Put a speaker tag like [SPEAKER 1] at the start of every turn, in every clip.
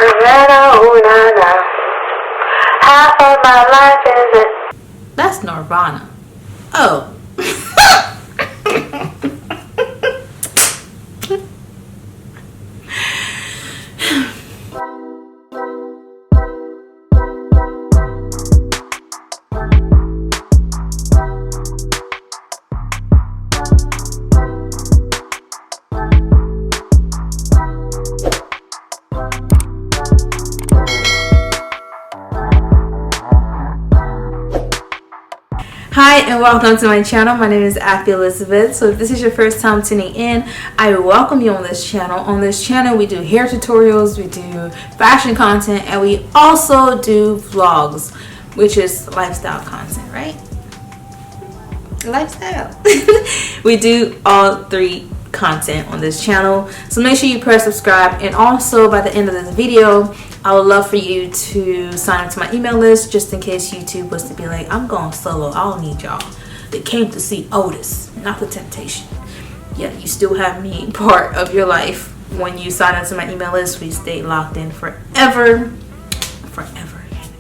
[SPEAKER 1] Half of my life is it. That's Nirvana. Oh. Hi and welcome to my channel. My name is Affy Elizabeth. So if this is your first time tuning in, I welcome you on this channel. On this channel we do hair tutorials, we do fashion content, and we also do vlogs, which is lifestyle content, right? Lifestyle. We do all three content on this channel, so make sure you press subscribe, and also by the end of this video I would love for you to sign up to my email list, just in case YouTube was to be like, I'm going solo, I don't need y'all. They came to see Otis, not the Temptation. Yeah, you still have me part of your life. When you sign up to my email list, we stay locked in forever.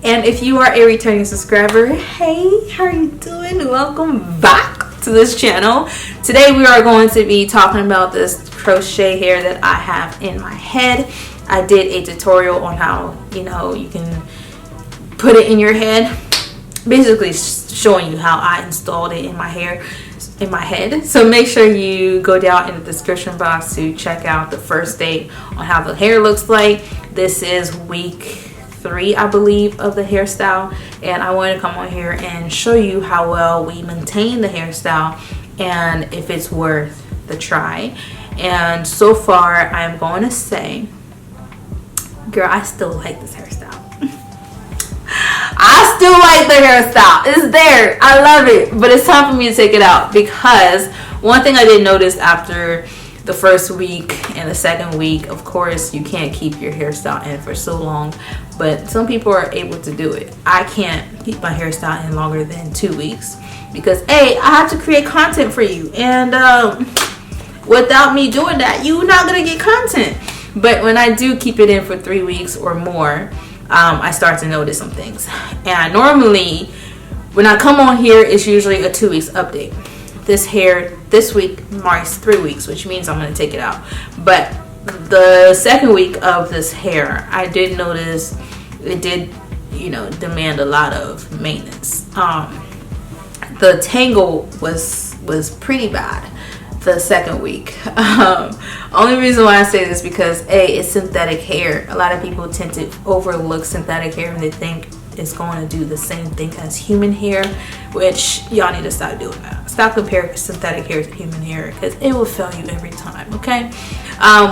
[SPEAKER 1] And if you are a returning subscriber, hey, how are you doing? Welcome back to this channel. Today we are going to be talking about this crochet hair that I have in my head. I did a tutorial on how, you can put it in your head, basically showing you how I installed it in my hair, in my head. So make sure you go down in the description box to check out the first day on how the hair looks like. This is week 3, I believe, of the hairstyle, and I want to come on here and show you how well we maintain the hairstyle and if it's worth the try. And so far I'm going to say, girl, I still like this hairstyle. I still like the hairstyle. It's there. I love it. But it's time for me to take it out, because one thing I did notice after the first week and the second week, of course, you can't keep your hairstyle in for so long, but some people are able to do it. I can't keep my hairstyle in longer than 2 weeks because, I have to create content for you. And without me doing that, you're not going to get content. But when I do keep it in for 3 weeks or more, I start to notice some things. And normally, when I come on here, it's usually a 2 weeks update. This hair this week marks 3 weeks, which means I'm going to take it out. But the second week of this hair, I did notice it did, demand a lot of maintenance. The tangle was pretty bad the second week. Only reason why I say this because it's synthetic hair. A lot of people tend to overlook synthetic hair and they think it's going to do the same thing as human hair, which y'all need to stop doing that. Stop comparing synthetic hair to human hair, because it will fail you every time. Okay.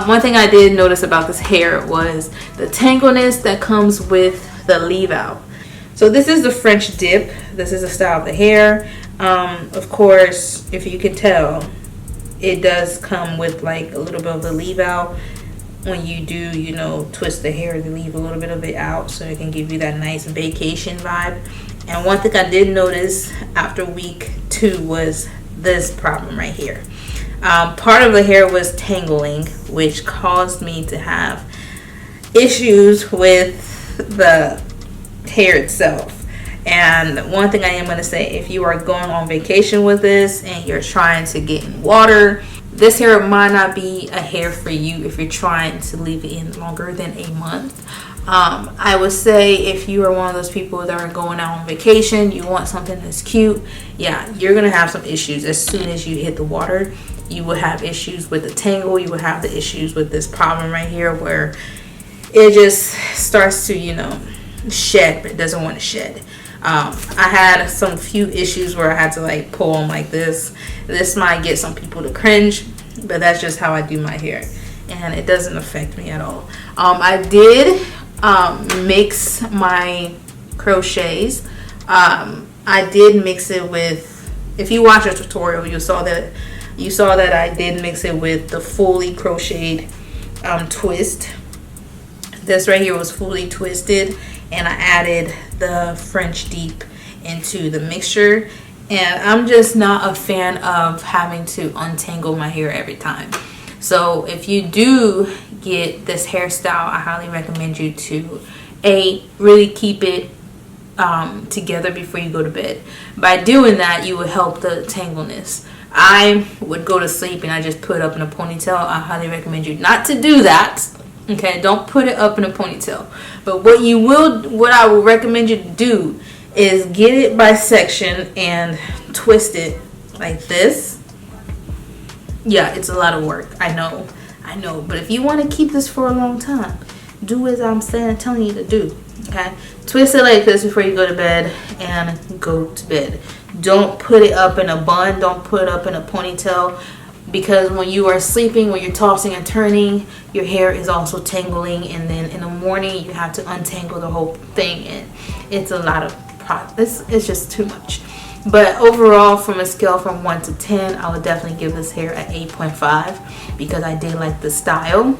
[SPEAKER 1] One thing I did notice about this hair was the tangleness that comes with the leave out. So this is the French dip. This is the style of the hair. Of course, if you can tell, it does come with like a little bit of the leave out. When you do, twist the hair, to leave a little bit of it out so it can give you that nice vacation vibe. And one thing I did notice after week 2 was this problem right here. Part of the hair was tangling, which caused me to have issues with the hair itself. And one thing I am going to say, if you are going on vacation with this and you're trying to get in water, this hair might not be a hair for you if you're trying to leave it in longer than a month. I would say if you are one of those people that are going out on vacation, you want something that's cute, you're going to have some issues as soon as you hit the water. You will have issues with the tangle. You will have the issues with this problem right here where it just starts to, shed, but it doesn't want to shed. I had some few issues where I had to like pull them like this. This might get some people to cringe, but that's just how I do my hair, and it doesn't affect me at all. I did mix my crochets. I did mix it with, if you watch a tutorial, you saw that I did mix it with the fully crocheted twist. This right here was fully twisted, and I added the French deep into the mixture. And I'm just not a fan of having to untangle my hair every time. So if you do get this hairstyle, I highly recommend you to really keep it together before you go to bed. By doing that, you will help the tangleness. I would go to sleep and I just put it up in a ponytail. I highly recommend you not to do that. Okay, don't put it up in a ponytail. But what I will recommend you to do is get it by section and twist it like this. Yeah, it's a lot of work. I know. But if you want to keep this for a long time, do as I'm telling you to do. Okay, twist it like this before you go to bed and go to bed. Don't put it up in a bun. Don't put it up in a ponytail, because when you are sleeping, when you're tossing and turning, your hair is also tangling, and then in the morning you have to untangle the whole thing, and it's a lot of it's just too much. But overall, from a scale from 1 to 10, I would definitely give this hair an 8.5 because I did like the style.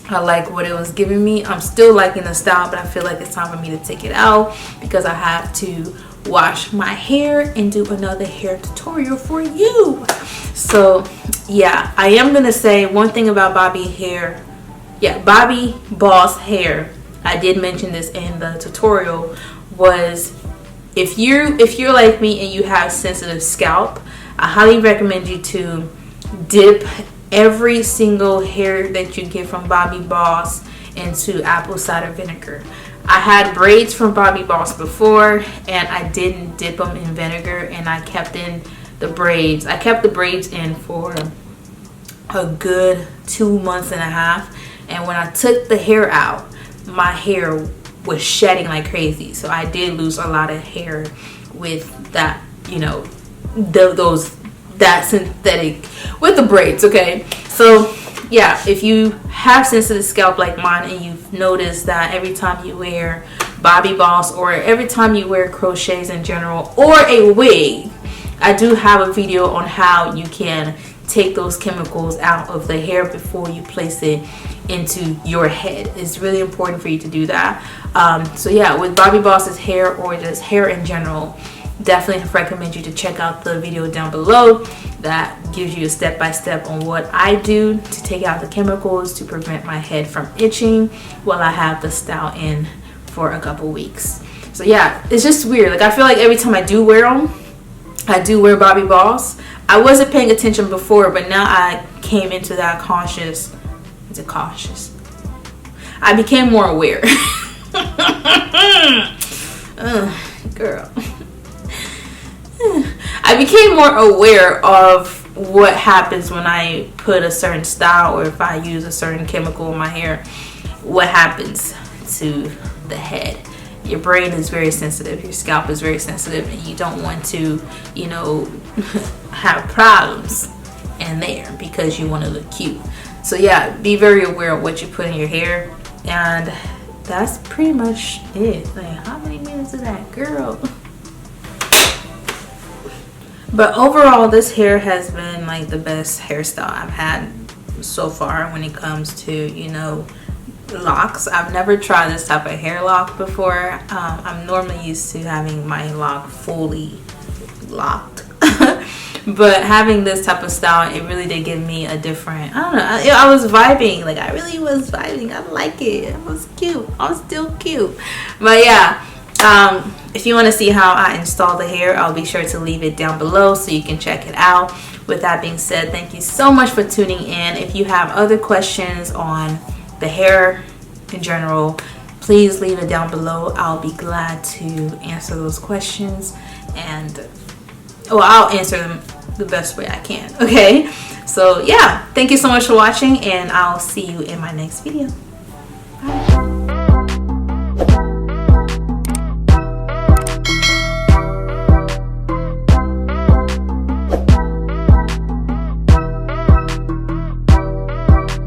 [SPEAKER 1] I like what it was giving me. I'm still liking the style, but I feel like it's time for me to take it out because I have to wash my hair and do another hair tutorial for you. So yeah, I am gonna say one thing about Bobbi hair. Yeah, Bobbi Boss hair, I did mention this in the tutorial, was if you're like me and you have sensitive scalp, I highly recommend you to dip every single hair that you get from Bobbi Boss into apple cider vinegar. I had braids from Bobbi Boss before and I didn't dip them in vinegar, and I kept in the braids. I kept the braids in for a good 2.5 months, and when I took the hair out, my hair was shedding like crazy. So I did lose a lot of hair with that, that synthetic with the braids. Okay, so yeah, if you have sensitive scalp like mine and you've noticed that every time you wear Bobbi Boss or every time you wear crochets in general or a wig, I do have a video on how you can take those chemicals out of the hair before you place it into your head. It's really important for you to do that. So yeah, with Bobbi Boss's hair or just hair in general, definitely recommend you to check out the video down below that gives you a step-by-step on what I do to take out the chemicals to prevent my head from itching while I have the style in for a couple weeks. So yeah, it's just weird. Like I feel like every time I do wear them, I do wear Bobbi Boss. I wasn't paying attention before, but now I came into that cautious. Is it cautious? I became more aware. Girl. I became more aware of what happens when I put a certain style or if I use a certain chemical in my hair. What happens to the head? Your brain is very sensitive, your scalp is very sensitive, and you don't want to, have problems in there because you want to look cute. So yeah, be very aware of what you put in your hair, and that's pretty much it. Like, how many minutes is that, girl? But overall, this hair has been like the best hairstyle I've had so far when it comes to, locks. I've never tried this type of hair lock before. I'm normally used to having my lock fully locked. But having this type of style, it really did give me a different, I don't know, I was vibing. Like, I really was vibing. I like it. It was cute. I'm still cute. But yeah, if you want to see how I install the hair, I'll be sure to leave it down below so you can check it out. With that being said, thank you so much for tuning in. If you have other questions on the hair in general, please leave it down below. I'll be glad to answer those questions, and I'll answer them the best way I can. Okay, so yeah, thank you so much for watching, and I'll see you in my next video.